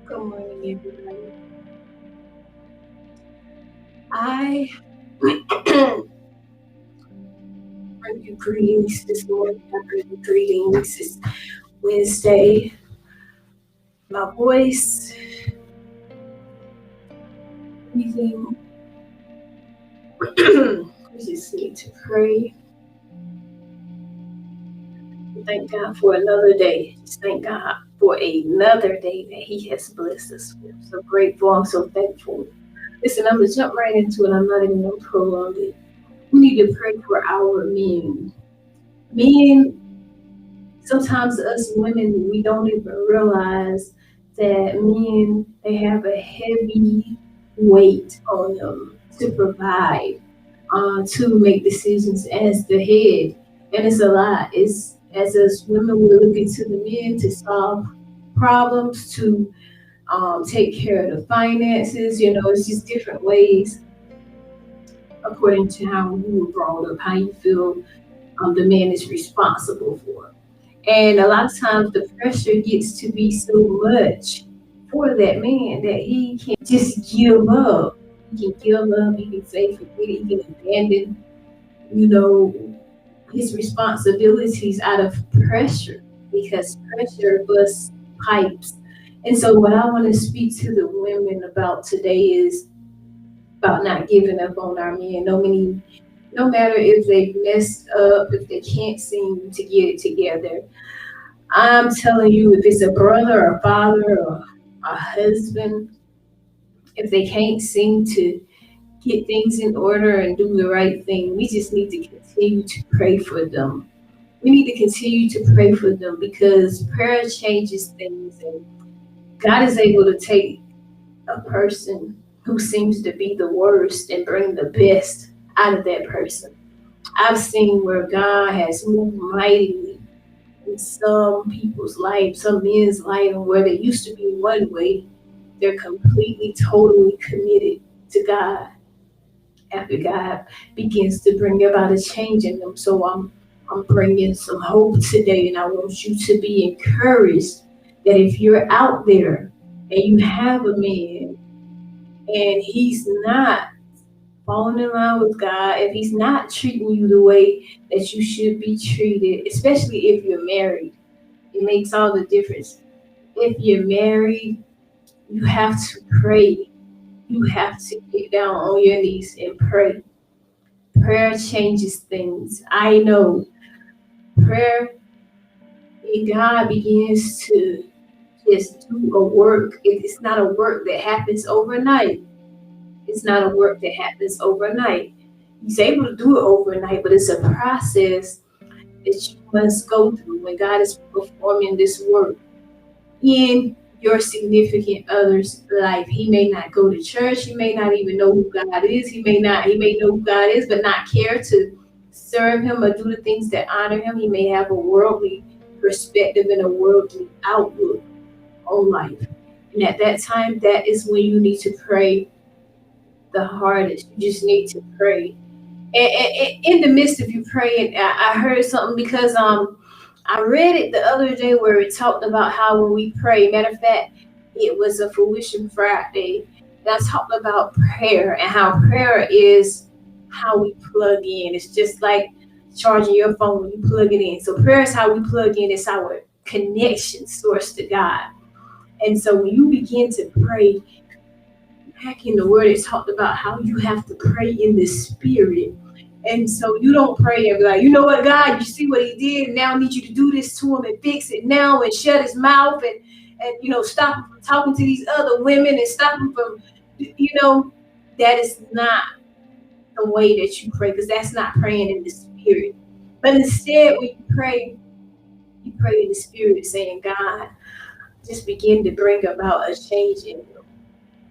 Good morning, everybody. I bring you greetings this morning. I bring you greetings. It's Wednesday. My voice breathing. We just need to pray. Thank God for another day. Just thank God for another day that He has blessed us with. I'm so grateful. I'm so thankful. Listen, I'm gonna jump right into it. I'm not even gonna prolong it. We need to pray for our men. Men, sometimes us women, we don't even realize that men, they have a heavy weight on them to provide, to make decisions as the head. And it's a lot. It's as us women, we're looking to the men to solve problems, to take care of the finances. It's just different ways according to how you were brought up, how you feel the man is responsible for. And a lot of times the pressure gets to be so much for that man that he can just give up. He can give up, he can say forget it, he can abandon, you know, his responsibilities out of pressure because pressure busts pipes. And so what I want to speak to the women about today is about not giving up on our men. No matter if they messed up, if they can't seem to get it together, I'm telling you, if it's a brother or father or a husband, if they can't seem to get things in order and do the right thing, we just need to continue to pray for them. We need to continue to pray for them because prayer changes things, and God is able to take a person who seems to be the worst and bring the best out of that person. I've seen where God has moved mightily in some people's life, some men's life, where they used to be one way, they're completely, totally committed to God after God begins to bring about a change in them. So I'm bringing some hope today, and I want you to be encouraged that if you're out there and you have a man and he's not falling in line with God, if he's not treating you the way that you should be treated, especially if you're married, it makes all the difference. If you're married, you have to pray. You have to get down on your knees and pray. Prayer changes things. I know prayer in God begins to just do a work. It's not a work that happens overnight. It's not a work that happens overnight. He's able to do it overnight, but it's a process that you must go through when God is performing this work in your significant other's life. He may not go to church. He may not even know who God is. He may know who God is, but not care to serve him or do the things that honor him. He may have a worldly perspective and a worldly outlook on life. And at that time, that is when you need to pray the hardest. You just need to pray. And in the midst of you praying, I heard something because I read it the other day where it talked about how when we pray, matter of fact, it was a Fruition Friday that talked about prayer and how prayer is how we plug in. It's just like charging your phone when you plug it in. So prayer is how we plug in. It's our connection source to God. And so when you begin to pray, back in the word, it talked about how you have to pray in the spirit. And so you don't pray and be like, you know what, God, you see what he did. Now I need you to do this to him and fix it now and shut his mouth and stop him from talking to these other women and stop him from, that is not the way that you pray because that's not praying in the spirit. But instead, when you pray in the spirit saying, God, just begin to bring about a change in him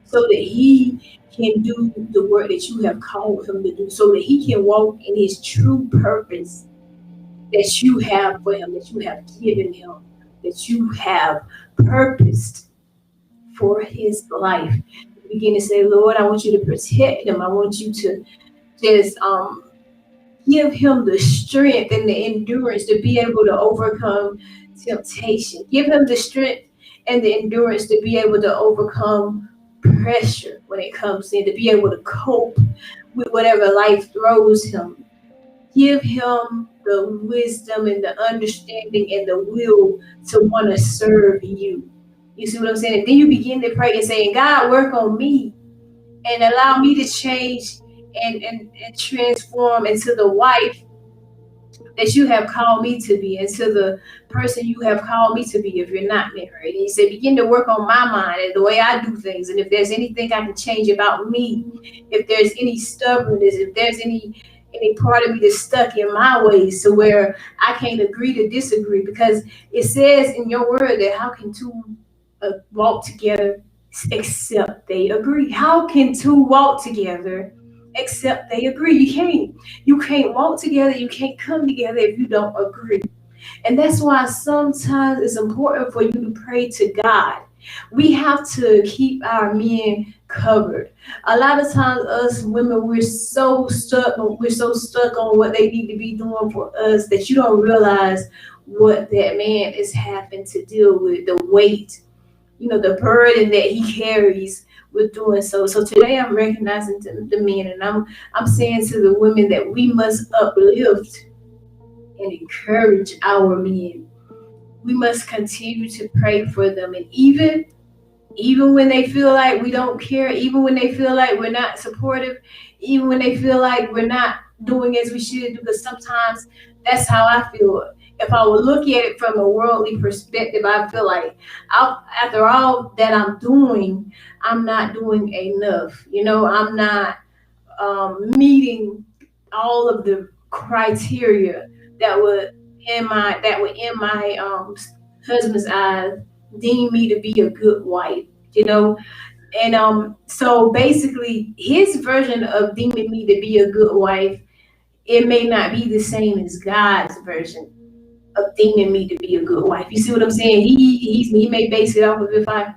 so that he can do the work that you have called him to do, so that he can walk in his true purpose that you have for him, that you have given him, that you have purposed for his life. Begin to say, Lord, I want you to protect him. I want you to just give him the strength and the endurance to be able to overcome temptation. Give him the strength and the endurance to be able to overcome pressure when it comes in, to be able to cope with whatever life throws him. Give him the wisdom and the understanding and the will to want to serve you. You see what I'm saying? And then you begin to pray and saying, God, work on me and allow me to change and transform into the wife that you have called me to be, and to the person you have called me to be if you're not married. And he said, begin to work on my mind and the way I do things. And if there's anything I can change about me, if there's any stubbornness, if there's any part of me that's stuck in my ways to where I can't agree to disagree, because it says in your word that how can two walk together except they agree? How can two walk together except they agree? You can't walk together, you can't come together if you don't agree. And that's why sometimes it's important for you to pray to God. We have to keep our men covered. A lot of times us women, we're so stuck on what they need to be doing for us that you don't realize what that man is having to deal with, the weight, the burden that he carries with doing so. So today I'm recognizing the men, and I'm saying to the women that we must uplift and encourage our men. We must continue to pray for them, and even when they feel like we don't care, even when they feel like we're not supportive, even when they feel like we're not doing as we should do, because sometimes that's how I feel. If I would look at it from a worldly perspective, I feel like after all that I'm doing, I'm not doing enough. I'm not meeting all of the criteria that would in my husband's eyes deem me to be a good wife. You know, and so basically, his version of deeming me to be a good wife, it may not be the same as God's version of deeming me to be a good wife. You see what I'm saying? He may base it off of if I'm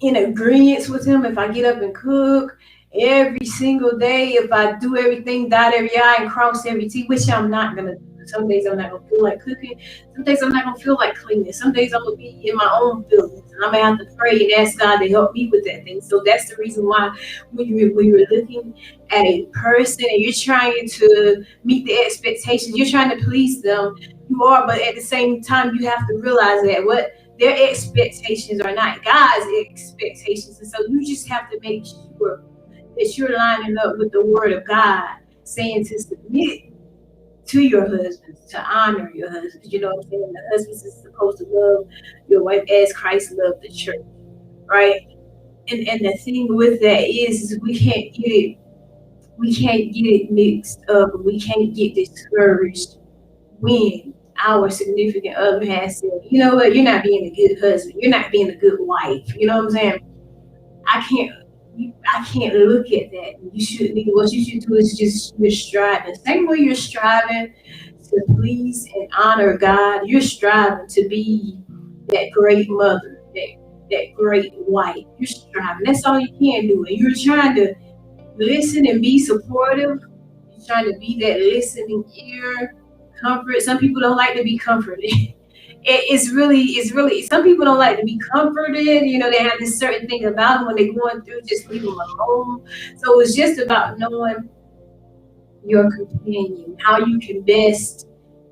in agreement with him, if I get up and cook every single day, if I do everything, dot every I and cross every T, which I'm not gonna do. Some days I'm not gonna feel like cooking. Some days I'm not gonna feel like cleaning. Some days I'm gonna be in my own feelings, and I'm gonna have to pray and ask God to help me with that thing. So that's the reason why when you're looking at a person and you're trying to meet the expectations, you're trying to please them. You are, but at the same time, you have to realize that what their expectations are not God's expectations, and so you just have to make sure that you're lining up with the Word of God, saying to submit to your husbands, to honor your husbands. You know what I'm saying? The husbands is supposed to love your wife as Christ loved the church, right? And the thing with that is we can't get it mixed up. We can't get discouraged when our significant other has said, you know what, you're not being a good husband, you're not being a good wife. You know what I'm saying? I can't I can't look at that. You should what you should do is just you're striving. Same way you're striving to please and honor God, you're striving to be that great mother, that great wife. You're striving. That's all you can do. And you're trying to listen and be supportive. You're trying to be that listening ear, comfort. Some people don't like to be comforted. It's really some people don't like to be comforted. They have this certain thing about them when they're going through, just leave them alone. So it's just about knowing your companion, how you can best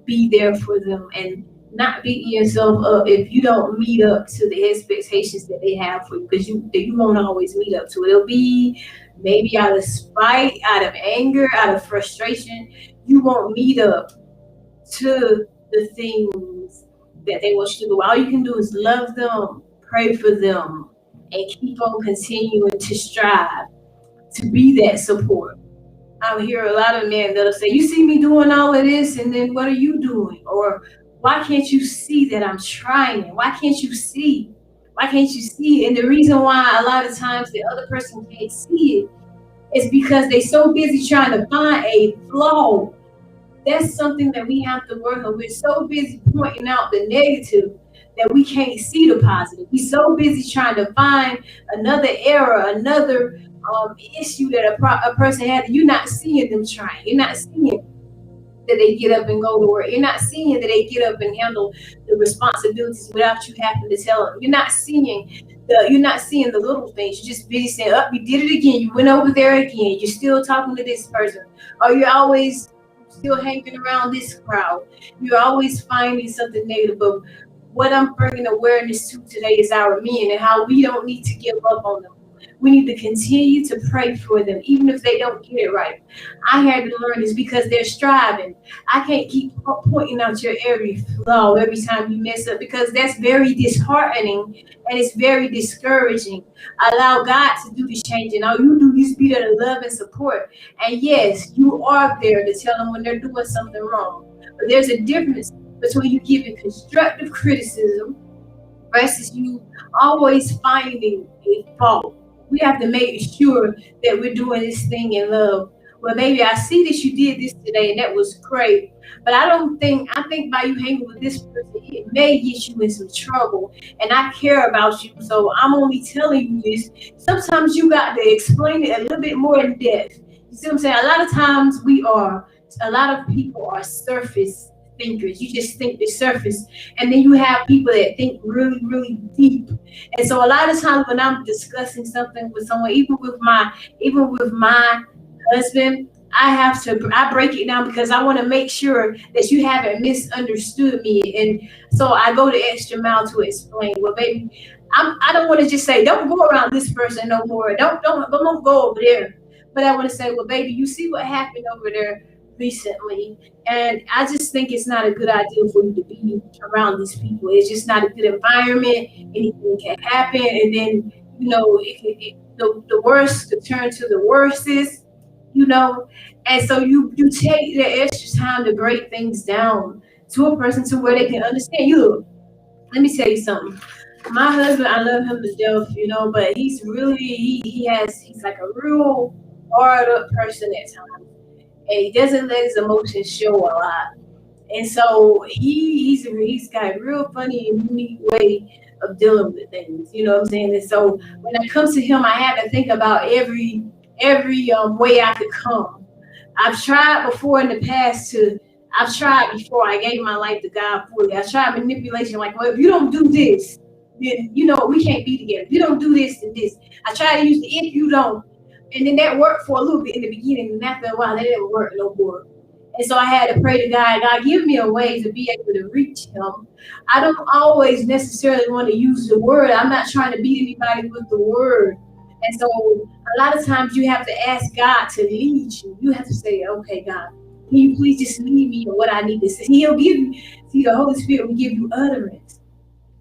be there for them, and not beating yourself up if you don't meet up to the expectations that they have for you, because you won't always meet up to it. It'll be maybe out of spite, out of anger, out of frustration. You won't meet up to the things that they want you to do. All you can do is love them, pray for them, and keep on continuing to strive to be that support. I hear a lot of men that'll say, you see me doing all of this, and then what are you doing? Or why can't you see that I'm trying? Why can't you see? Why can't you see? And the reason why a lot of times the other person can't see it is because they're so busy trying to find a flaw. That's something that we have to work on. We're so busy pointing out the negative that we can't see the positive. We're so busy trying to find another error, another issue that a person had. You're not seeing them trying. You're not seeing. that they get up and go to work. You're not seeing that they get up and handle the responsibilities without you having to tell them. You're not seeing the little things. You're just busy saying, "Oh, you did it again. You went over there again. You're still talking to this person, or you're always still hanging around this crowd. You're always finding something negative." But what I'm bringing awareness to today is our men and how we don't need to give up on them. We need to continue to pray for them, even if they don't get it right. I had to learn this because they're striving. I can't keep pointing out your every flaw every time you mess up because that's very disheartening and it's very discouraging. Allow God to do the changing. All you do is be there to love and support. And yes, you are there to tell them when they're doing something wrong. But there's a difference between you giving constructive criticism versus you always finding a fault. We have to make sure that we're doing this thing in love. Well, maybe I see that you did this today and that was great, but I think by you hanging with this person, it may get you in some trouble. And I care about you, so I'm only telling you this. Sometimes you got to explain it a little bit more in depth. You see what I'm saying? A lot of people are surface thinkers. You just think the surface, and then you have people that think really, really deep. And so a lot of times when I'm discussing something with someone, even with my husband, I break it down because I want to make sure that you haven't misunderstood me. And so I go the extra mile to explain. Well, baby, I don't want to just say, don't go around this person no more. Don't go over there. But I want to say, well, baby, you see what happened over there recently, and I just think it's not a good idea for you to be around these people. It's just not a good environment. Anything can happen, and then the worst could turn to the worstest, and so you take the extra time to break things down to a person to where they can understand you. Look, let me tell you something. My husband, I love him to death, but he's really he's like a real hard up person at times, and he doesn't let his emotions show a lot. And so he's got a real funny and unique way of dealing with things. You know what I'm saying? And so when it comes to him, I had to think about every way I could come. I've tried before in the past to. I've tried before I gave my life to God fully. I tried manipulation, like, well, if you don't do this, then we can't be together. If you don't do this and this. I tried to use the if you don't. And then that worked for a little bit in the beginning, and after a while, that didn't work no more. And so I had to pray to God, God, give me a way to be able to reach him. I don't always necessarily want to use the word. I'm not trying to beat anybody with the word. And so a lot of times you have to ask God to lead you. You have to say, okay, God, can you please just lead me in what I need to say? He'll give you, the Holy Spirit will give you utterance.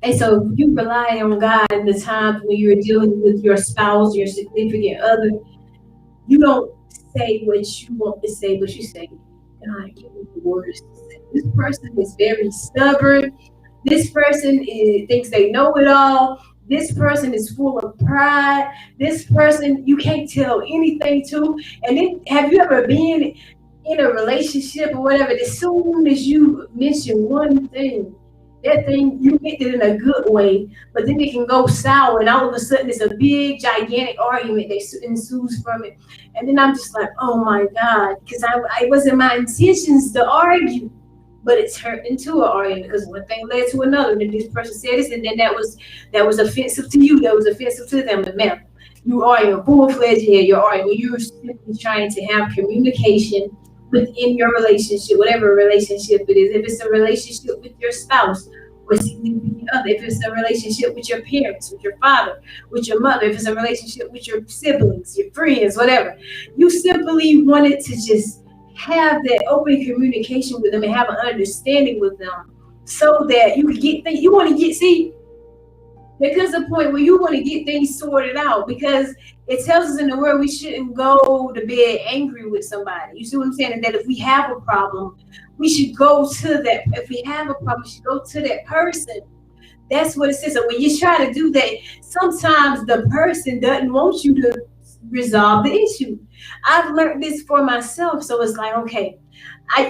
And so you rely on God in the times when you're dealing with your spouse, your significant other. You don't say what you want to say, but you say, God, give me the words to say. This person is very stubborn. This person thinks they know it all. This person is full of pride. This person you can't tell anything to. And then have you ever been in a relationship or whatever, as soon as you mention one thing, that thing, you get it in a good way, but then it can go sour, and all of a sudden it's a big, gigantic argument that ensues from it. And then I'm just like, oh my God, because I wasn't my intentions to argue, but it turned into an argument because one thing led to another. And then this person said this, and then that was offensive to you, that was offensive to them. But man, you are in full-fledged here, you're arguing. You're simply trying to have communication within your relationship, whatever relationship it is. If it's a relationship with your spouse or significant other, if it's a relationship with your parents, with your father, with your mother, if it's a relationship with your siblings, your friends, whatever, you simply wanted to just have that open communication with them and have an understanding with them so that you could get things, there comes a point where you want to get things sorted out, because it tells us in the word we shouldn't go to bed angry with somebody. You see what I'm saying? And that if we have a problem, we should go to that. If we have a problem, we should go to that person. That's what it says. So when you try to do that, sometimes the person doesn't want you to resolve the issue. I've learned this for myself. So it's like, okay,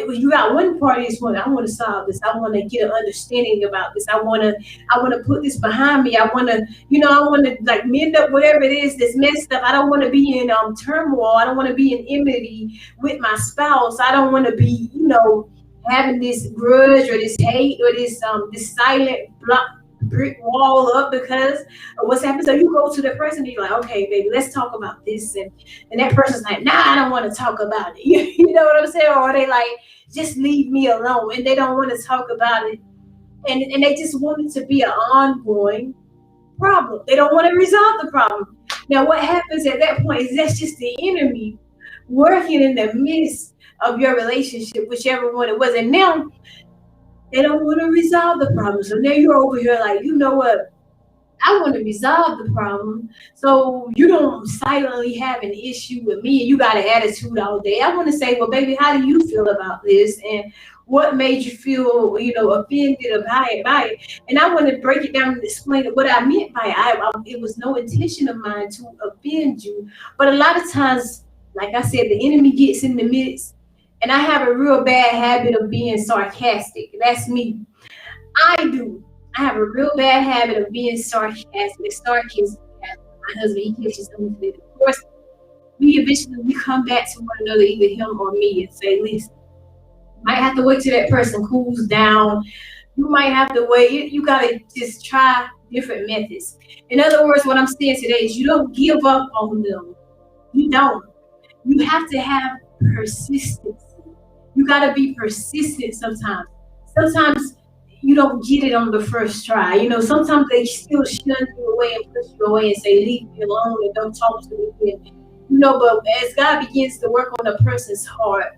You got one party is one. I want to solve this. I want to get an understanding about this. I want to put this behind me. I want to like mend up whatever it is that's messed up. I don't want to be in turmoil. I don't want to be in enmity with my spouse. I don't want to be, having this grudge or this hate or this silent block brick wall up because of what's happened. So you go to the person and you're like, okay, baby, let's talk about this. And that person's like, nah, I don't want to talk about it. You know what I'm saying? Or they like, just leave me alone. And they don't want to talk about it. And they just want it to be an ongoing problem. They don't want to resolve the problem. Now, what happens at that point is that's just the enemy working in the midst of your relationship, whichever one it was. And now they don't want to resolve the problem. So now you're over here like, you know what? I want to resolve the problem. So you don't silently have an issue with me and you got an attitude all day. I want to say, well, baby, how do you feel about this? And what made you feel, offended by it? And I want to break it down and explain what I meant by it. It was no intention of mine to offend you. But a lot of times, like I said, the enemy gets in the midst. And I have a real bad habit of being sarcastic. That's me. I have a real bad habit of being sarcastic. Sarcasm. My husband, he catches something to it. Of course, we come back to one another, either him or me, and say, listen, you might have to wait till that person cools down. You might have to wait. You gotta just try different methods. In other words, what I'm saying today is you don't give up on them. You don't. You have to have persistence. You got to be persistent sometimes. Sometimes you don't get it on the first try. Sometimes they still shun you away and push you away and say, leave me alone and don't talk to me again. But as God begins to work on a person's heart,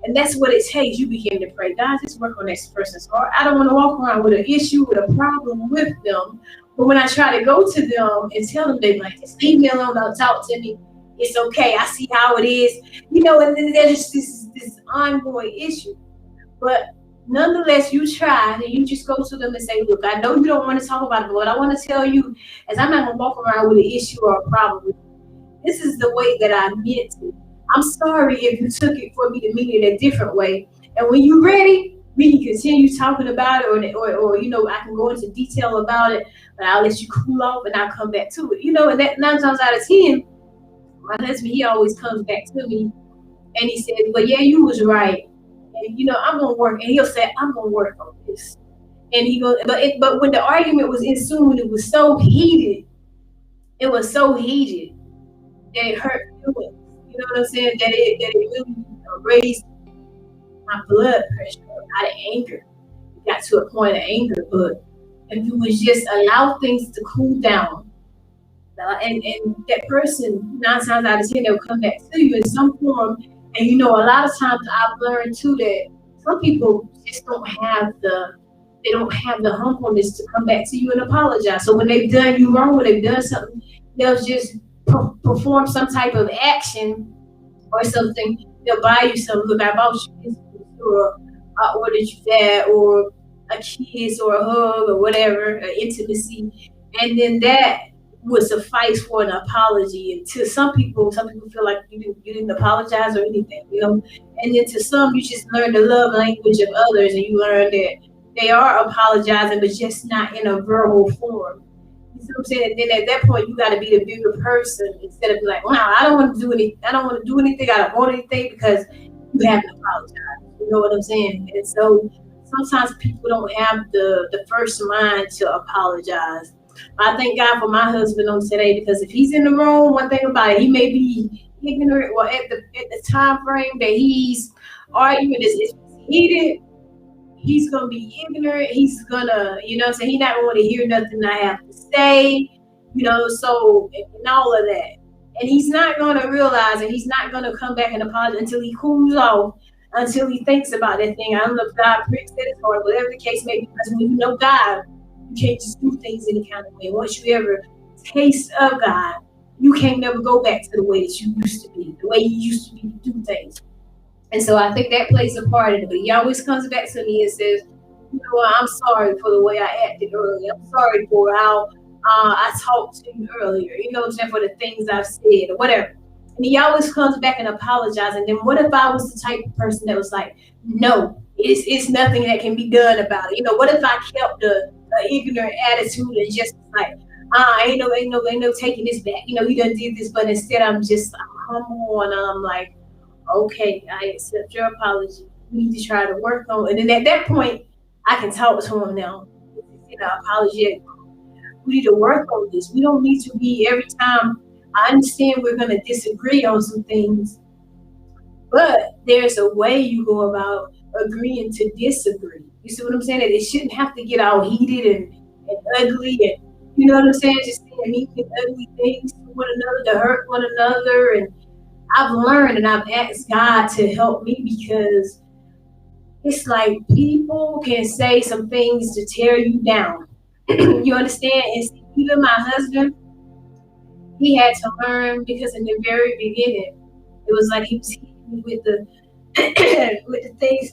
and that's what it takes, you begin to pray, God, just work on this person's heart. I don't want to walk around with an issue, with a problem with them. But when I try to go to them and tell them, they like, just leave me alone, don't talk to me. It's okay. I see how it is. And then there's just this ongoing issue. But nonetheless, you try and you just go to them and say, look, I know you don't want to talk about it, but what I want to tell you is I'm not going to walk around with an issue or a problem. This is the way that I meant it. I'm sorry if you took it for me to mean it a different way. And when you're ready, we can continue talking about it or I can go into detail about it, but I'll let you cool off and I'll come back to it. And that 9 times out of 10, my husband, he always comes back to me and he said, well, yeah, you was right. And, I'm going to work. And he'll say, I'm going to work on this. And he goes, but when the argument was ensuing, it was so heated. It was so heated that it hurt feelings. You know what I'm saying? That it really raised my blood pressure out of anger. It got to a point of anger. But if you would just allow things to cool down, and that person 9 times out of 10 they'll come back to you in some form. And a lot of times I've learned too that some people just don't have the humbleness to come back to you and apologize. So when they've done you wrong, when they've done something, they'll just perform some type of action or something. They'll buy you something. Look, I bought you this, or I ordered you that, or a kiss or a hug or whatever, intimacy, and then that would suffice for an apology. And to some people feel like you didn't apologize or anything, And then to some, you just learn the love language of others, and you learn that they are apologizing, but just not in a verbal form. You see what I'm saying? And then at that point, you got to be the bigger person instead of be like, wow, I don't want to do anything. I don't want anything because you haven't apologized. You know what I'm saying? And so sometimes people don't have the first mind to apologize. I thank God for my husband on today, because if he's in the room, one thing about it, he may be ignorant, or at the time frame that he's arguing is heated, he's gonna be ignorant. He's gonna, so he's not gonna want to hear nothing I have to say, so and all of that. And he's not gonna realize it. He's not gonna come back and apologize until he cools off, until he thinks about that thing. I don't know if God pricks at his heart, whatever the case may be, because when you know God, you can't just do things any kind of way. Once you ever taste of God, you can't never go back to the way that you used to be, the way you used to be to do things. And so I think that plays a part in it. But he always comes back to me and says, I'm sorry for the way I acted earlier. I'm sorry for how I talked to you earlier. For the things I've said or whatever. And he always comes back and apologizes. And then what if I was the type of person that was like, no, it's nothing that can be done about it. What if I kept a ignorant attitude and just like, ain't no taking this back. You done did this, but instead I'm just humble and I'm like, okay, I accept your apology. We need to try to work on it. And then at that point, I can talk to him now. Apology. We need to work on this. We don't need to be every time. I understand we're going to disagree on some things, but there's a way you go about agreeing to disagree. You see what I'm saying? That it shouldn't have to get all heated and ugly, and you know what I'm saying? Just saying mean and ugly things to one another, to hurt one another. And I've learned and I've asked God to help me, because it's like people can say some things to tear you down. You understand? And even my husband, he had to learn, because in the very beginning, it was like he was hitting me with the with the things.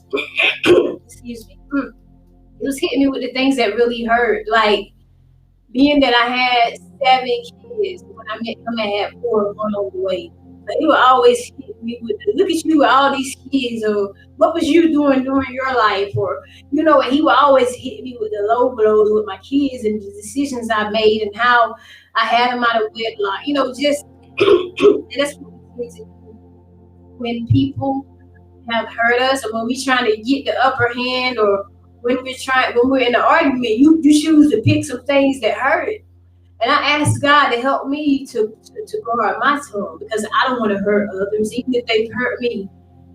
Excuse me. It was hitting me with the things that really hurt. Like, being that I had 7 kids, when I met him, I had 4 on the way. But he would always hit me with the, look at you with all these kids, or what was you doing during your life, or and he would always hit me with the low blows with my kids and the decisions I made and how I had them out of wedlock. Just and that's what we do when people have hurt us, or when we're trying to get the upper hand, or when we're in an argument, you choose to pick some things that hurt. And I ask God to help me to guard my tongue, because I don't want to hurt others, even if they've hurt me.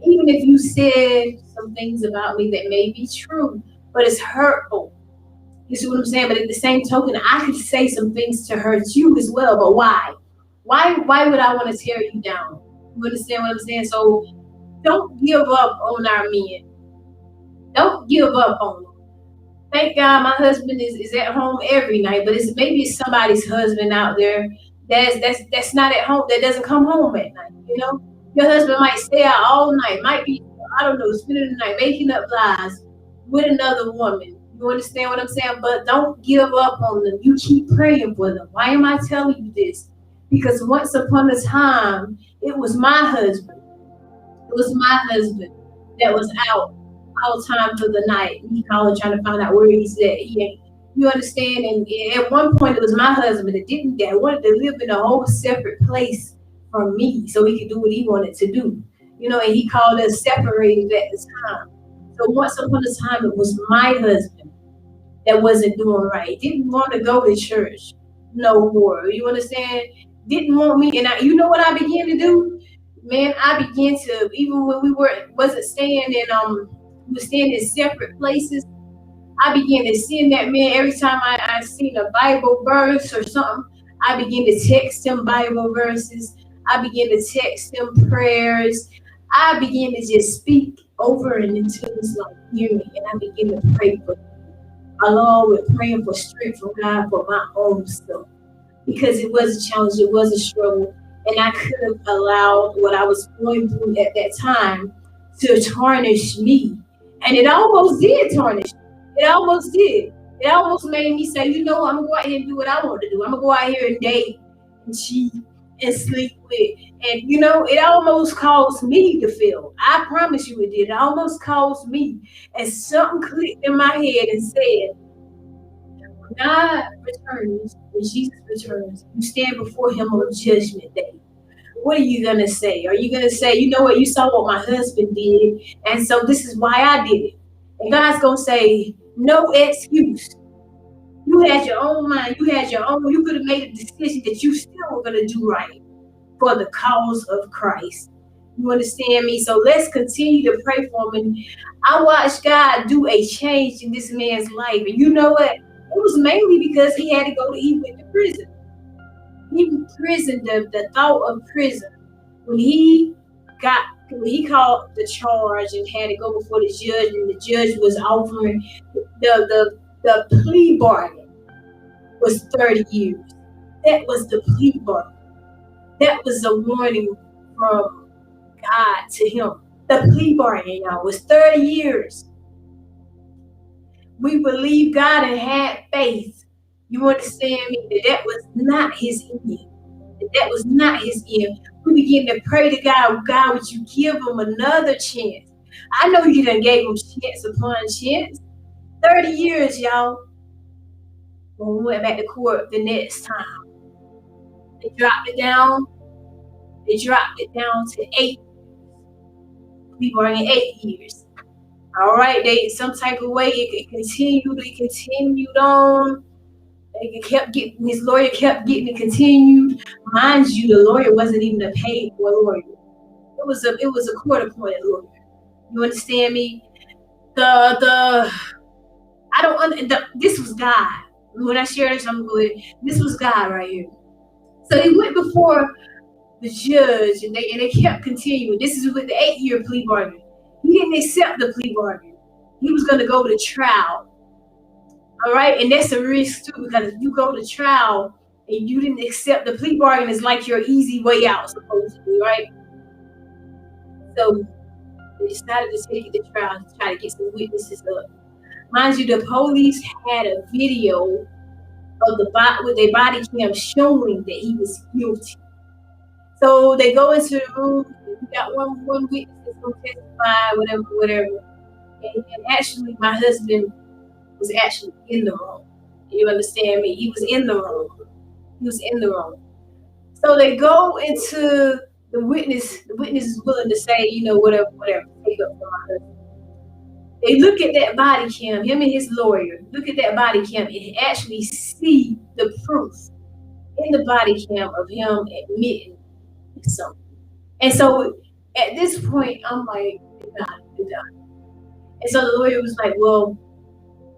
Even if you said some things about me that may be true, but it's hurtful. You see what I'm saying? But at the same token, I could say some things to hurt you as well. But why? Why would I want to tear you down? You understand what I'm saying? So don't give up on our men. Don't give up on them. Thank God my husband is at home every night, but maybe it's somebody's husband out there that's not at home, that doesn't come home at night. Your husband might stay out all night, might be, I don't know, spending the night making up lies with another woman. You understand what I'm saying? But don't give up on them. You keep praying for them. Why am I telling you this? Because once upon a time, it was my husband. It was my husband that was out all time for the night. He calling, trying to find out where he's at. You understand? And at one point, it was my husband that wanted to live in a whole separate place from me, so he could do what he wanted to do. And he called us separated at the time. So once upon a time, it was my husband that wasn't doing right. Didn't want to go to church no more. You understand? Didn't want me. And you know what I began to do? Man, I began to, even when we wasn't staying in we were staying in separate places, I began to send that man every time I seen a Bible verse or something. I began to text him Bible verses. I began to text him prayers. I began to just speak over and into his life, hear me, and I began to pray for him, along with praying for strength from God for my own self, because it was a challenge, it was a struggle, and I could have allowed what I was going through at that time to tarnish me, and it almost did tarnish me. It almost did. It almost made me say, I'm gonna go out here and do what I want to do. I'm gonna go out here and date and cheat and sleep with. And it almost caused me to fail. I promise you it did. It almost caused me. And something clicked in my head and said, when God returns, when Jesus returns, you stand before him on judgment day. What are you going to say? Are you going to say, you know what, you saw what my husband did, and so this is why I did it? And God's going to say, no excuse. You had your own mind. You could have made a decision that you still were going to do right for the cause of Christ. You understand me? So let's continue to pray for him. And I watched God do a change in this man's life. And you know what? It was mainly because he had to go he went to prison. The thought of prison, when he called the charge and had to go before the judge, and the judge was offering the plea bargain was 30 years. That was the plea bargain. That was a warning from God to him. The plea bargain, y'all, was 30 years. We believed God and had faith. You understand me? That was not his end. That was not his end. We began to pray to God, God, would you give him another chance? I know you done gave him chance upon chance. 30 years, y'all. When we went back to court the next time, they dropped it down. They dropped it down to 8. We were in 8 years. All right, they some type of way it continued on. They kept getting his lawyer kept getting it continued. Mind you, the lawyer wasn't even a paid for lawyer. It was a court appointed lawyer. You understand me? I don't this was God. When I share this, I'm good. This was God right here. So he went before the judge, and they kept continuing. This is with the 8-year plea bargain. He didn't accept the plea bargain. He was going to go to trial. All right, and that's a risk too, because if you go to trial and you didn't accept the plea bargain, it's like your easy way out, supposedly, right? So they decided to take it to trial to try to get some witnesses up. Mind you, the police had a video of with their body cam showing that he was guilty. So they go into the room. We got one witness that's going to testify, whatever. And actually, my husband was actually in the room. You understand me? He was in the room. So they go into the witness. The witness is willing to say, whatever, take up for my husband. They look at that body cam, him and his lawyer, look at that body cam and actually see the proof in the body cam of him admitting something. And so at this point, I'm like, you're done. And so the lawyer was like, well,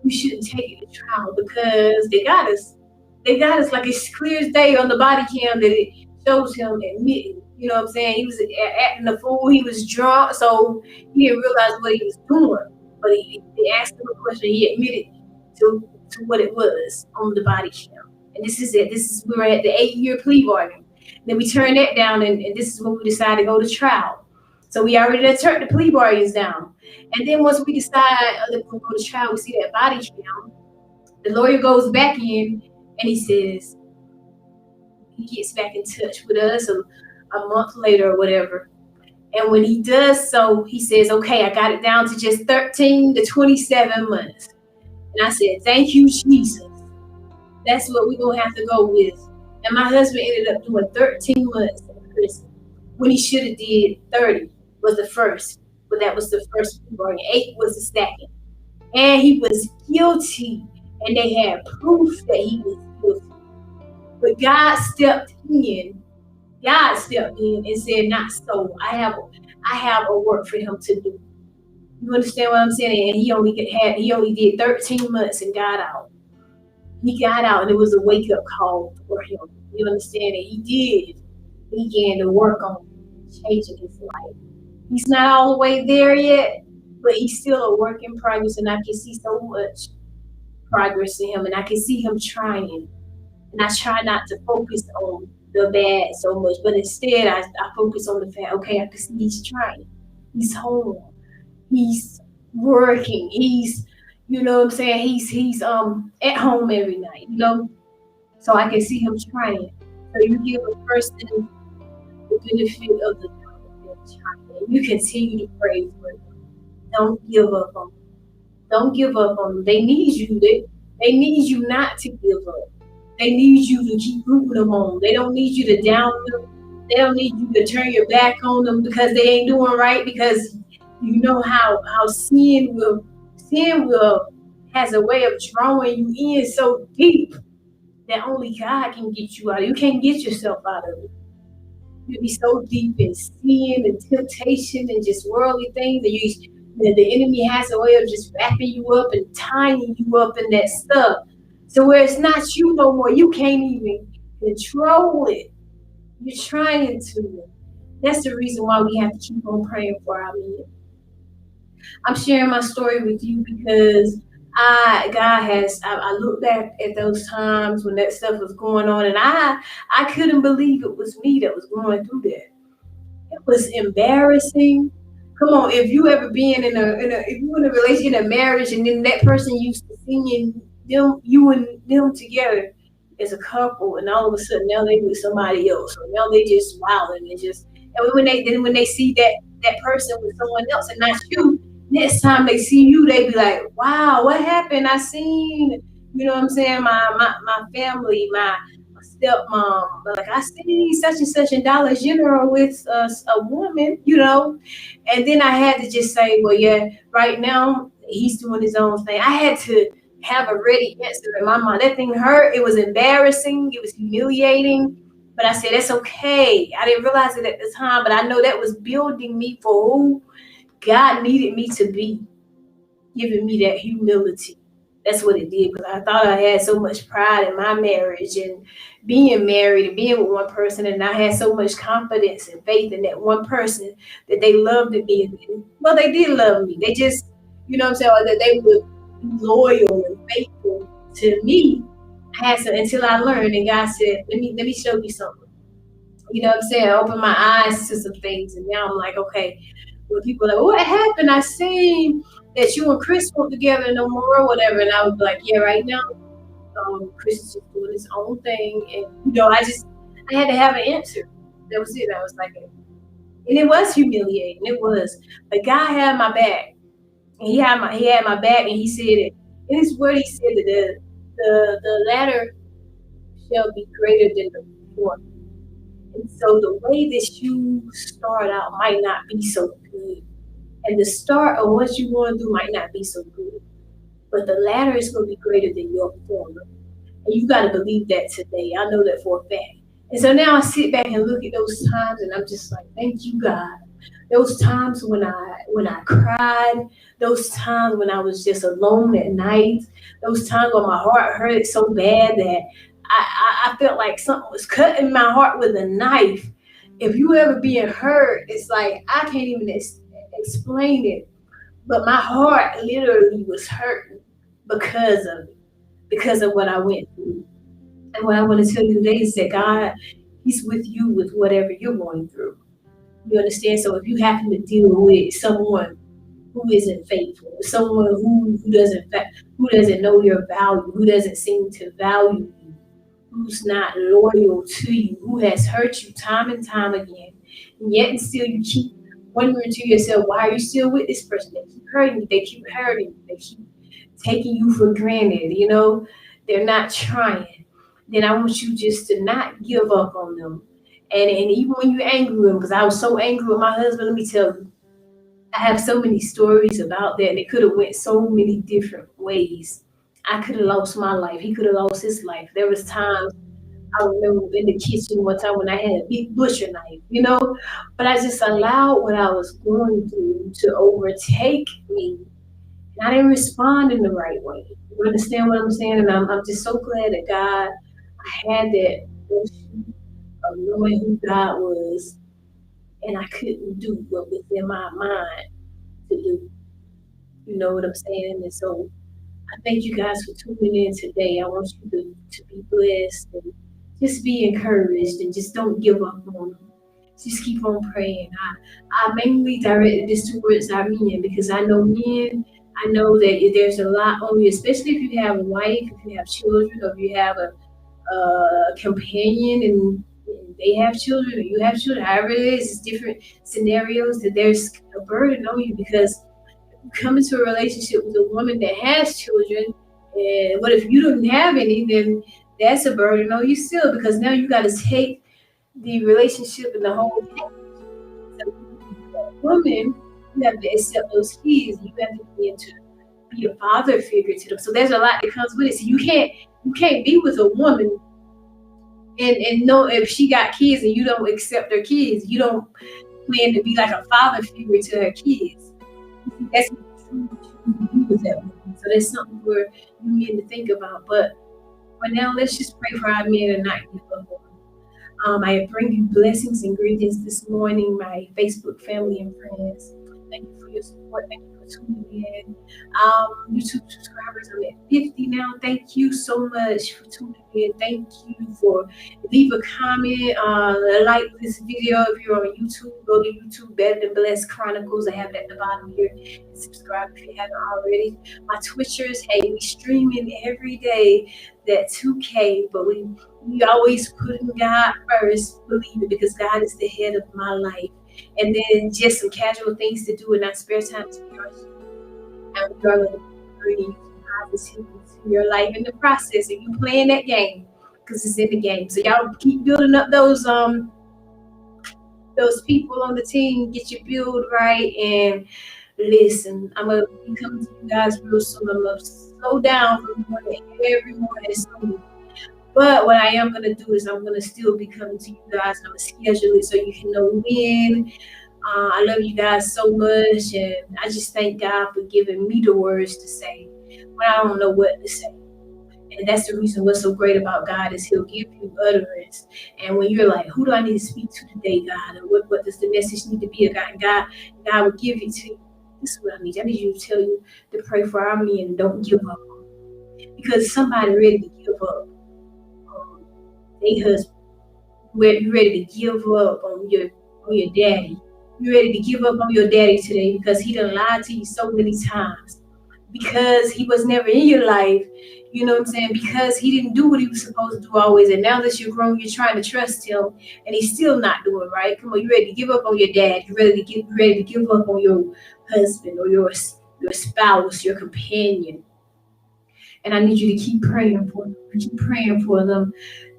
you shouldn't take it to trial because they got us like it's clear as day on the body cam that it shows him admitting. You know what I'm saying? He was acting a fool. He was drunk, so he didn't realize what he was doing. But they asked him a question. He admitted to what it was on the body cam. And this is it. We were at the 8-year plea bargain. Then we turned that down, and this is when we decided to go to trial. So we already turned the plea bargains down. And then once we decide that we'll go to trial, we see that body cam. The lawyer goes back in, and he says, he gets back in touch with us a month later or whatever. And when he does so, he says, okay, I got it down to just 13 to 27 months. And I said, thank you, Jesus. That's what we're going to have to go with. And my husband ended up doing 13 months in prison when he should have did 30 was the first. But that was the first plea bargain. 8 was the second. And he was guilty. And they had proof that he was guilty. But God stepped in and said, not so. I have a work for him to do. You understand what I'm saying? And he only did 13 months and got out. He got out, and it was a wake-up call for him. You understand? And he began to work on changing his life. He's not all the way there yet, but he's still a work in progress, and I can see so much progress in him, and I can see him trying. And I try not to focus on the bad so much, but instead I focus on the fact, okay, I can see he's trying. He's home. He's working. He's, you know what I'm saying? He's at home every night, So I can see him trying. So you give a person the benefit of the doubt that they're trying. You continue to pray for them. Don't give up on them. Don't give up on them. They need you. They need you not to give up. They need you to keep rooting them on. They don't need you to down them. They don't need you to turn your back on them because they ain't doing right, because you know how sin will has a way of drawing you in so deep that only God can get you out. You can't get yourself out of it. You'll be so deep in sin and temptation and just worldly things that the enemy has a way of just wrapping you up and tying you up in that stuff. So where it's not you no more, you can't even control it. You're trying to. That's the reason why we have to keep on praying for our men. I'm sharing my story with you because I look back at those times when that stuff was going on, and I couldn't believe it was me that was going through that. It was embarrassing. Come on, if you ever been in a relationship, in a marriage, and then that person used to seeing you and them together, as a couple, and all of a sudden now they with somebody else, or now they just wilding and just. And when they see that person with someone else and not you, next time they see you, they be like, "Wow, what happened? I seen, you know what I'm saying? My family, my stepmom, like I seen such and such in Dollar General with a woman, you know." And then I had to just say, "Well, yeah, right now he's doing his own thing." I had to have a ready answer in my mind. That thing hurt. It was embarrassing. It was humiliating. But I said, that's okay. I didn't realize it at the time, but I know that was building me for who God needed me to be, giving me that humility. That's what it did, because I thought I had so much pride in my marriage and being married and being with one person, and I had so much confidence and faith in that one person that they loved me. Well, they did love me. They just, you know what I'm saying, or that they would be loyal and faithful to me. I had to, until I learned, and God said, let me show you something. You know what I'm saying? I opened my eyes to some things, and now I'm like, okay, when people are like, what happened? I seen that you and Chris were together no more or whatever. And I was like, yeah, right now, Chris is just doing his own thing. And, I had to have an answer. That was it. I was like, and it was humiliating. It was. But God had my back. And he had my back, and he said it. In his word, he said that the latter shall be greater than the former. And so the way that you start out might not be so good. And the start of what you're going to do might not be so good. But the latter is going to be greater than your former. And you got to believe that today. I know that for a fact. And so now I sit back and look at those times, and I'm just like, thank you, God. Those times when I cried, those times when I was just alone at night, those times when my heart hurt so bad that I felt like something was cutting my heart with a knife. If you ever being hurt, it's like I can't even explain it. But my heart literally was hurting because of it, because of what I went through. And what I want to tell you today is that God, He's with you with whatever you're going through. You understand? So if you happen to deal with someone who isn't faithful, someone who doesn't know your value, who doesn't seem to value you, who's not loyal to you, who has hurt you time and time again, and yet and still you keep wondering to yourself, why are you still with this person? They keep hurting you, they keep hurting you, they keep taking you for granted, they're not trying. Then I want you just to not give up on them. And even when you're angry with them, because I was so angry with my husband, let me tell you, I have so many stories about that, and it could have went so many different ways. I could have lost my life. He could have lost his life. There was times I remember in the kitchen one time when I had a big butcher knife. But I just allowed what I was going through to overtake me. And I didn't respond in the right way. You understand what I'm saying? And I'm just so glad that God, I had that notion of knowing who God was, and I couldn't do what was in my mind to do. You know what I'm saying? And so I thank you guys for tuning in today. I want you to be blessed and just be encouraged, and just don't give up on them. Just keep on praying. I mainly directed this towards our men, because I know men, I know that there's a lot on you, especially if you have a wife, if you have children, or if you have a companion and they have children, or you have children, however it is, it's different scenarios, that there's a burden on you, because you come into a relationship with a woman that has children, and what if you don't have any, then that's a burden on you still, because now you got to take the relationship and the whole so, woman, you have to accept those kids. You have to be a father figure to them. So there's a lot that comes with it. So you can't be with a woman and know if she got kids and you don't accept her kids. You don't plan to be like a father figure to her kids. That's what you do with that woman. So that's something for you men to think about. But for now, let's just pray for our men and not give up on them. I bring you blessings and greetings this morning, my Facebook family and friends. Thank you for your support. Thank you for tuning in. YouTube subscribers, I'm at 50 now. Thank you so much for tuning in. Thank you for leave a comment, like this video. If you're on YouTube, go to YouTube, Better Than Blessed Chronicles. I have it at the bottom here. And subscribe if you haven't already. My Twitchers, hey, we streaming every day that 2K, but we always putting God first. Believe it, because God is the head of my life. And then just some casual things to do in our spare time to be honest. And we are going to bring positivity to your life in the process. And you playing that game because it's in the game. So y'all keep building up those people on the team. Get your build right and listen. I'm gonna be coming to you guys real soon. I'm gonna slow down from every morning. But what I am going to do is I'm going to still be coming to you guys. I'm going to schedule it so you can know when. I love you guys so much. And I just thank God for giving me the words to say when I don't know what to say. And that's the reason what's so great about God is he'll give you utterance. And when you're like, who do I need to speak to today, God? And what does the message need to be about? God will give it to you. This is what I need. I need you to tell you to pray for our men and don't give up. Because somebody ready to give up. They husband, you ready to give up on your daddy. You ready to give up on your daddy today because he done lied to you so many times. Because he was never in your life, you know what I'm saying? Because he didn't do what he was supposed to do always. And now that you're grown, you're trying to trust him and he's still not doing right. Come on, you ready to give up on your dad. You ready to give up on your husband or your spouse, your companion. And I need you to keep praying for them. Keep praying for them.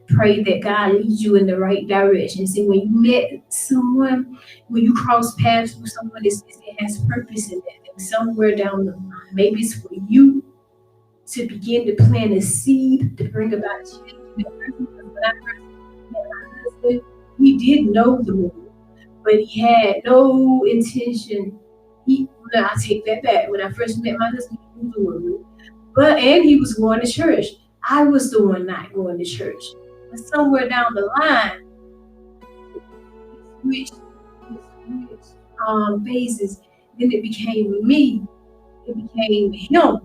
Pray that God leads you in the right direction. See, when you met someone, when you cross paths with someone, it has purpose in that. And somewhere down the line, maybe it's for you to begin to plant a seed to bring about change. When I first met my husband, he did know the Lord, but he had no intention. I take that back. When I first met my husband, he knew the Lord, and he was going to church. I was the one not going to church. But somewhere down the line, switched phases. Then it became me. It became him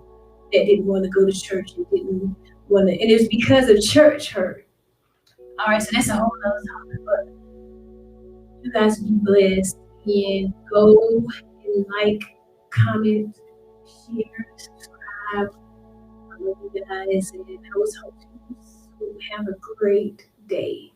that didn't want to go to church and didn't want to. And it was because of church hurt. All right, so that's a whole other topic. But you guys be blessed and go and like, comment, share, subscribe. I love you guys, and I was hoping you have a great day.